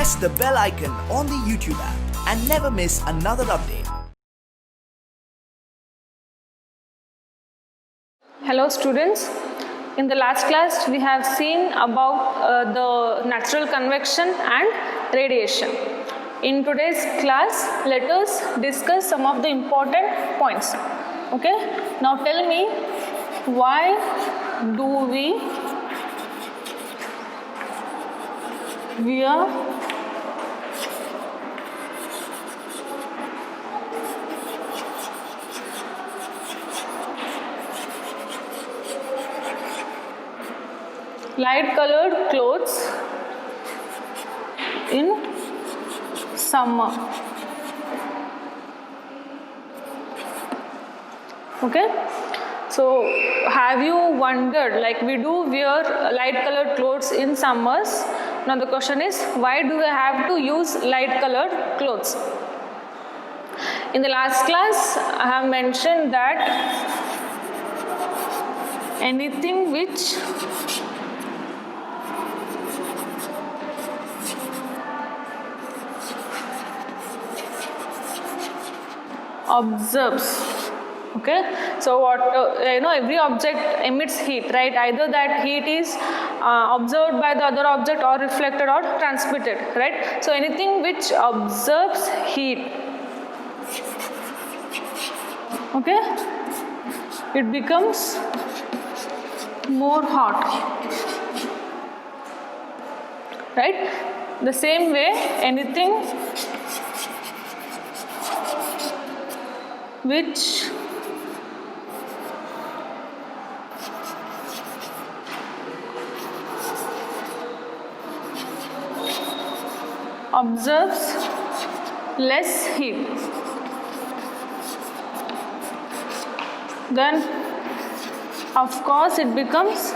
press the bell icon on the YouTube app and never miss another update. Hello students, in the last class we have seen about the natural convection and radiation. In today's class, let us discuss some of the important points. Okay, now tell me, why do we wear light colored clothes in summer? Okay, so have you wondered, like we do wear light colored clothes in summers? Now the question is, why do we have to use light colored clothes? In the last class I have mentioned that anything which observes, okay, so what every object emits heat, right? Either that heat is observed by the other object or reflected or transmitted, right? So anything which observes heat, okay, it becomes more hot, right? The same way, anything which observes less heat, then of course it becomes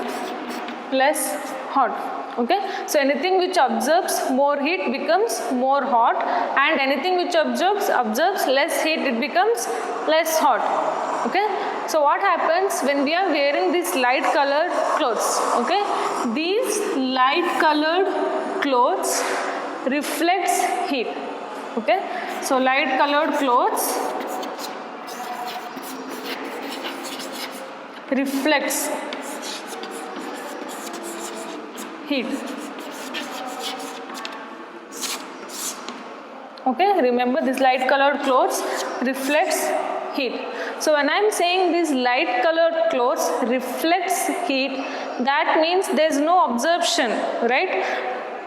less hot. Okay, so anything which absorbs more heat becomes more hot, and anything which absorbs less heat, it becomes less hot. Okay, so what happens when we are wearing these light colored clothes? Okay, these light colored clothes reflects heat. Okay, so light colored clothes reflects heat. Okay, remember this light colored clothes reflects heat. So when I am saying these light colored clothes reflects heat, that means there is no absorption, right?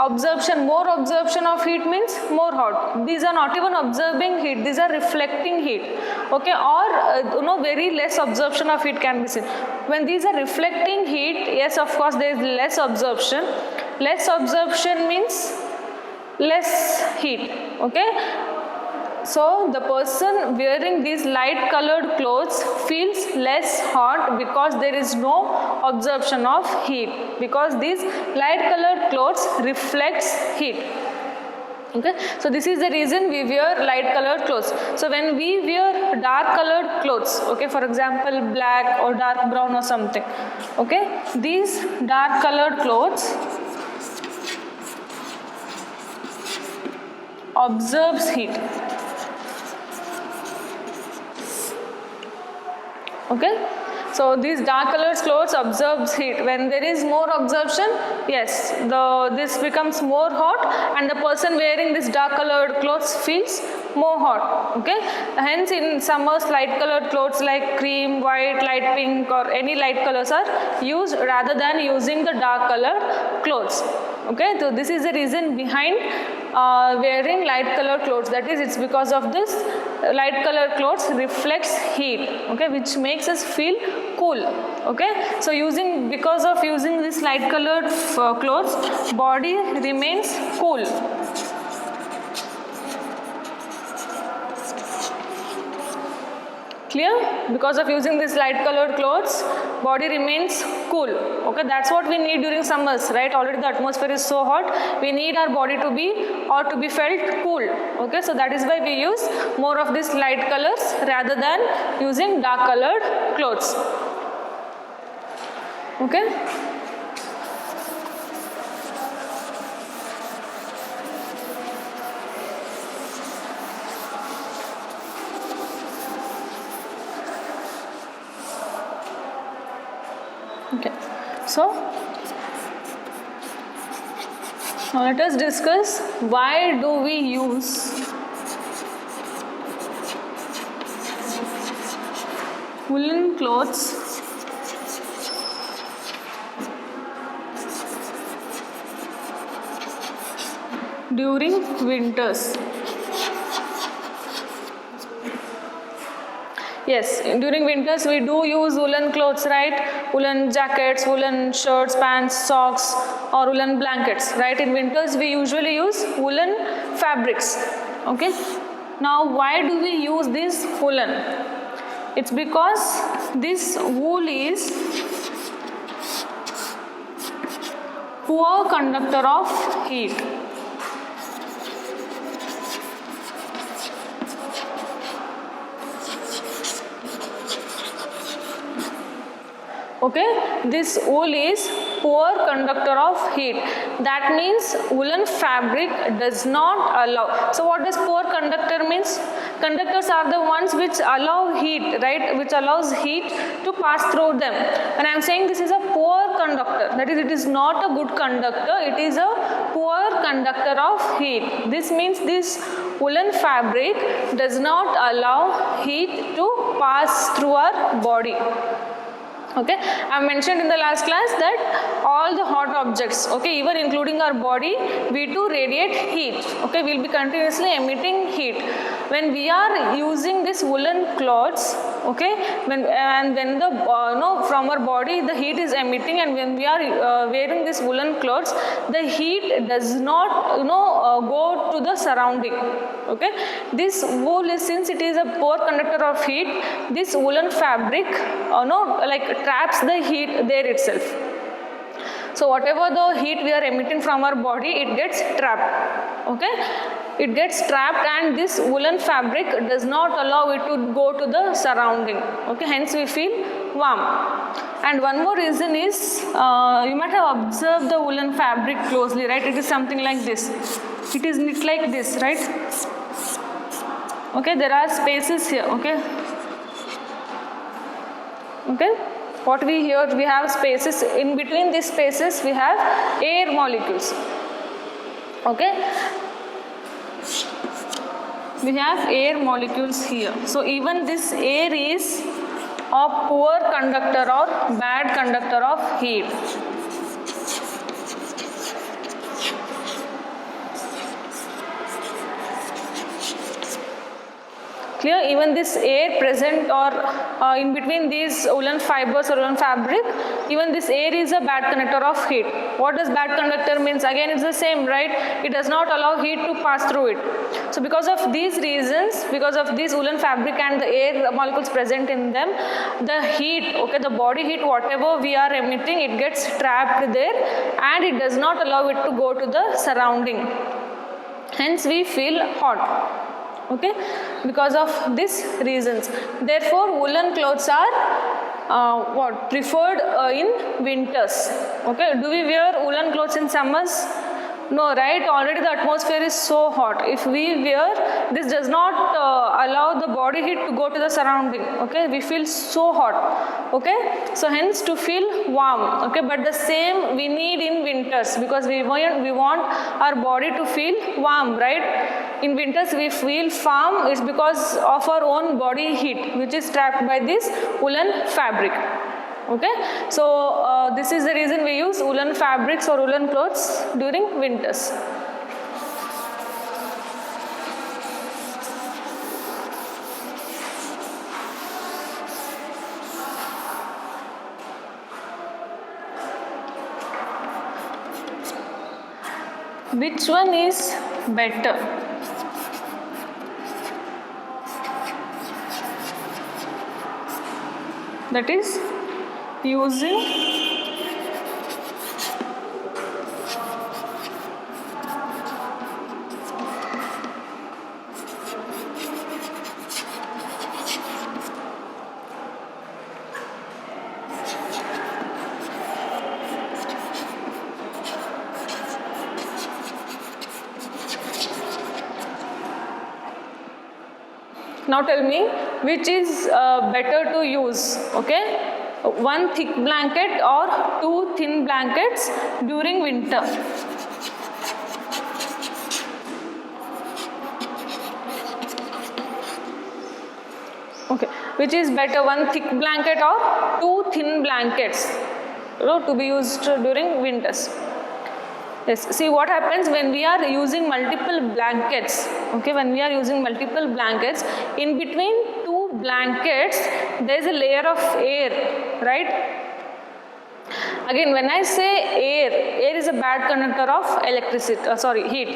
More absorption of heat means more hot. These are not even absorbing heat, these are reflecting heat. Okay, or very less absorption of heat can be seen. When these are reflecting heat, yes, of course there is less absorption. Less absorption means less heat. Okay, so the person wearing these light colored clothes feels less hot because there is no absorption of heat, because these light colored clothes reflects heat. Okay, so this is the reason we wear light colored clothes. So when we wear dark colored clothes, okay, for example black or dark brown or something, okay, these dark colored clothes absorbs heat. Okay, so these dark colored clothes absorbs heat. When there is more absorption, yes, this becomes more hot, and the person wearing this dark colored clothes feels more hot. Okay, hence in summers light colored clothes like cream, white, light pink or any light colors are used rather than using the dark colored clothes. Okay, so this is the reason behind wearing light colored clothes, that is, it's because of this light colored clothes reflects heat, okay, which makes us feel cool. Okay, so because of using this light colored clothes, body remains cool. Clear? Because of using this light colored clothes, body remains cool. Okay, that's what we need during summers, right? Already the atmosphere is so hot, we need our body to be felt cool. Okay, so that is why we use more of these light colors rather than using dark colored clothes. Okay. So now let us discuss why do we use woolen clothes during winters. Yes, during winters we do use woolen clothes, right? Woolen jackets, woolen shirts, pants, socks, or woolen blankets, right? In winters we usually use woolen fabrics. Okay. Now why do we use this woolen? It's because this wool is poor conductor of heat. Okay, this wool is poor conductor of heat. That means woolen fabric does not allow. So what does poor conductor means? Conductors are the ones which allow heat, right? Which allows heat to pass through them. And I am saying this is a poor conductor. That is, it is not a good conductor. It is a poor conductor of heat. This means this woolen fabric does not allow heat to pass through our body. Okay, I mentioned in the last class that all the hot objects, okay, even including our body, we do radiate heat. Okay, we will be continuously emitting heat. When we are using this woolen clothes, okay, when the from our body the heat is emitting, and when we are wearing this woolen clothes, the heat does not go to the surrounding. Okay, this wool is, since it is a poor conductor of heat, this woolen fabric traps the heat there itself. So whatever the heat we are emitting from our body, it gets trapped. Okay, it gets trapped, and this woolen fabric does not allow it to go to the surrounding. Okay, hence we feel warm. And one more reason is, you might have observed the woolen fabric closely, right? It is something like this. It is knit like this, right? Okay, there are spaces here. Okay. Okay. What we have spaces. In between these spaces we have air molecules. Okay, we have air molecules here. So even this air is a poor conductor or bad conductor of heat. Clear? Even this air present or in between these woolen fibers or woolen fabric, even this air is a bad conductor of heat. What does bad conductor means? Again, it's the same, right? It does not allow heat to pass through it. So because of these reasons, because of this woolen fabric and the air molecules present in them, the heat, okay, the body heat, whatever we are emitting, it gets trapped there, and it does not allow it to go to the surrounding. Hence we feel hot. Okay, because of these reasons. Therefore, woolen clothes are preferred in winters. Okay, do we wear woolen clothes in summers? No, right? Already the atmosphere is so hot. If we wear, this does not allow the body heat to go to the surrounding. Okay, we feel so hot. Okay, so hence to feel warm. Okay, but the same we need in winters, because we want our body to feel warm, right? In winters we feel warm. It's because of our own body heat, which is trapped by this woolen fabric. Okay, so this is the reason we use woolen fabrics or woolen clothes during winters. Which one is better? That is using now tell me which is better to use. Okay, one thick blanket or two thin blankets during winter? Okay, which is better, one thick blanket or two thin blankets, to be used during winters? Yes, see what happens when we are using multiple blankets. Okay, when we are using multiple blankets, in between two blankets there is a layer of air, right? Again, when I say air is a bad conductor of heat,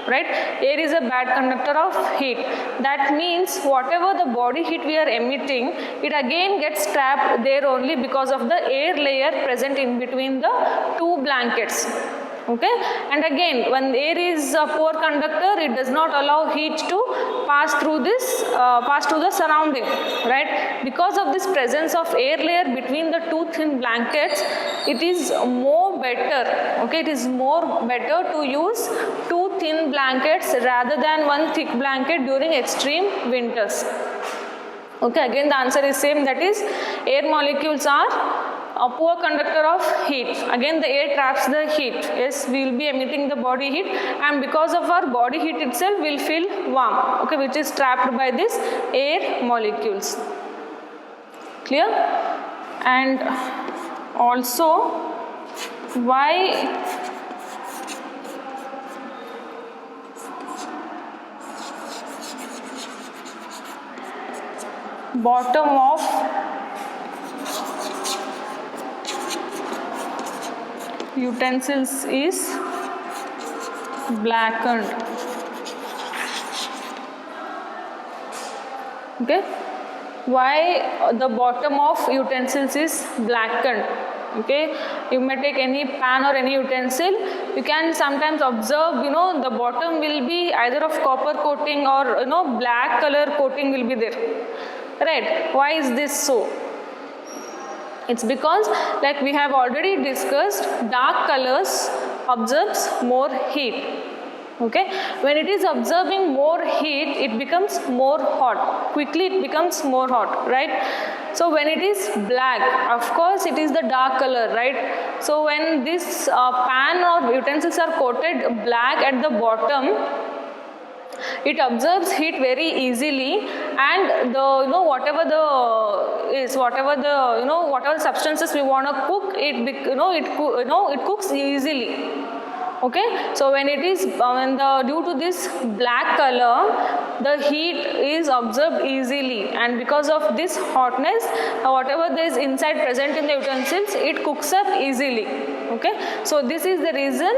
right? Air is a bad conductor of heat. That means whatever the body heat we are emitting, it again gets trapped there only because of the air layer present in between the two blankets. Okay, and again, when air is a poor conductor, it does not allow heat to pass through the surrounding, right? Because of this presence of air layer between the two thin blankets, it is more better, okay, it is more better to use two thin blankets rather than one thick blanket during extreme winters. Okay, again the answer is same, that is air molecules are a poor conductor of heat. Again the air traps the heat. Yes, we will be emitting the body heat, and because of our body heat itself we will feel warm, okay, which is trapped by these air molecules. Clear? And also, why bottom of utensils is blackened? Okay, why the bottom of utensils is blackened? Okay, you may take any pan or any utensil, you can sometimes observe, the bottom will be either of copper coating or black color coating will be there, right? Why is this so? It's because, like we have already discussed, dark colors absorbs more heat. Okay, when it is absorbing more heat, it becomes more hot. Quickly it becomes more hot, right? So when it is black, of course it is the dark color, right? So when this pan or utensils are coated black at the bottom, it absorbs heat very easily, and whatever substances we want to cook, it cooks easily. Okay, so when it is due to this black color, the heat is absorbed easily, and because of this hotness, whatever there is inside present in the utensils, it cooks up easily. Okay, so this is the reason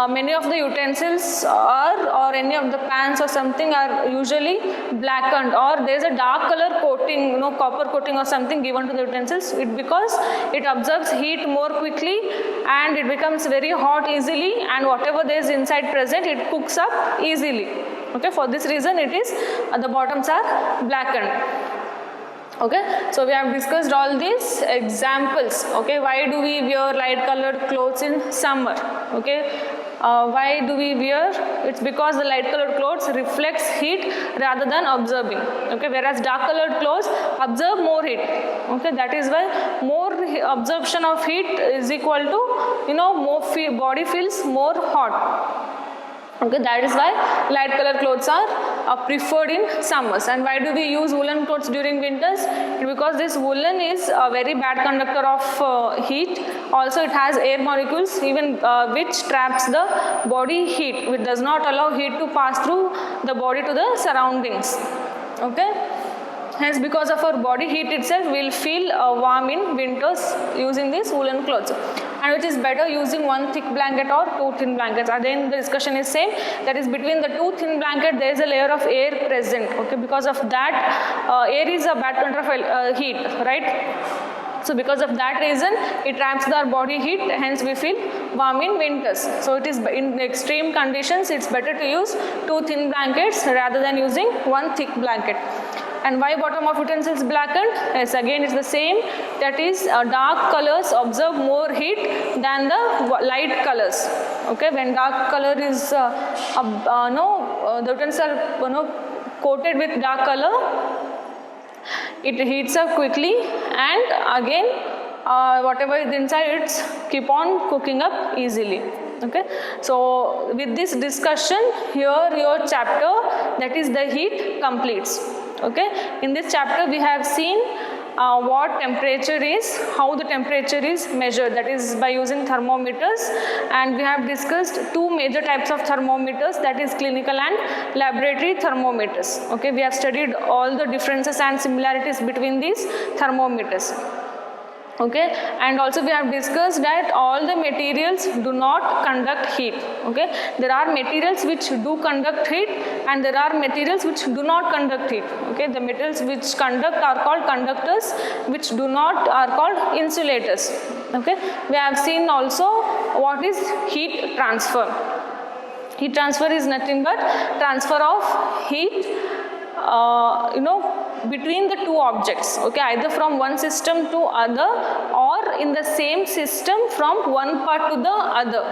many of the utensils or any of the pans or something are usually blackened, or there is a dark color coating, copper coating or something given to the utensils, because it absorbs heat more quickly and it becomes very hot easily, and whatever there is inside present, it cooks up easily. Okay, for this reason it is the bottoms are blackened. Okay, so we have discussed all these examples. Okay, why do we wear light colored clothes in summer? Okay, why do we wear? It's because the light colored clothes reflects heat rather than absorbing. Okay, whereas dark colored clothes absorb more heat. Okay, that is why more absorption of heat is equal to more body feels more hot. Okay, that is why light colored clothes are preferred in summers. And why do we use woolen clothes during winters? Because this woolen is a very bad conductor of heat. Also it has air molecules which traps the body heat, which does not allow heat to pass through the body to the surroundings. Okay, hence because of our body heat itself, we will feel warm in winters using these woolen clothes. And which is better, using one thick blanket or two thin blankets? Again the discussion is same, that is between the two thin blanket there is a layer of air present. Okay, because of that air is a bad conductor of heat, right? So because of that reason, it traps our body heat, hence we feel warm in winters. So it is in extreme conditions, it's better to use two thin blankets rather than using one thick blanket. And why bottom of utensils blackened? Yes, again it's the same, that is dark colors absorb more heat than the light colors. Okay, when dark color is the utensils are coated with dark color, it heats up quickly, and again whatever is inside, it's keep on cooking up easily. Okay, so with this discussion here, your chapter, that is the heat, completes. Okay, in this chapter we have seen what temperature is, how the temperature is measured, that is by using thermometers, and we have discussed two major types of thermometers, that is clinical and laboratory thermometers. Okay, we have studied all the differences and similarities between these thermometers. Okay, and also we have discussed that all the materials do not conduct heat. Okay, there are materials which do conduct heat and there are materials which do not conduct heat. Okay, the materials which conduct are called conductors, which do not are called insulators. Okay, we have seen also what is heat transfer. Heat transfer is nothing but transfer of heat between the two objects, okay, either from one system to other or in the same system from one part to the other,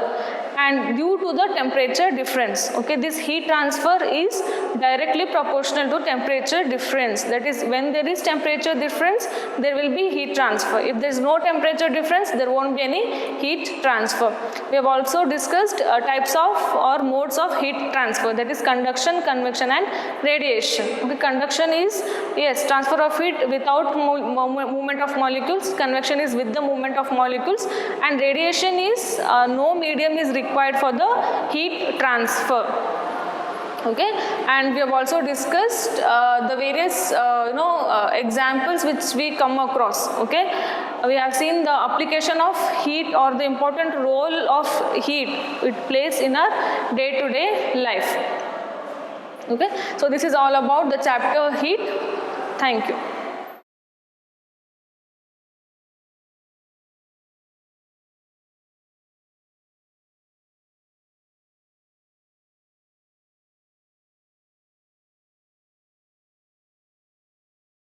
and due to the temperature difference. Okay, this heat transfer is directly proportional to temperature difference. That is, when there is temperature difference, there will be heat transfer. If there is no temperature difference, there won't be any heat transfer. We have also discussed types of or modes of heat transfer, that is conduction, convection and radiation. Okay, conduction is, yes, transfer of heat without movement of molecules. Convection is with the movement of molecules, and radiation is no medium is required for the heat transfer. Okay, and we have also discussed the various examples which we come across. Okay, we have seen the application of heat or the important role of heat it plays in our day-to-day life. Okay, so this is all about the chapter heat. Thank you.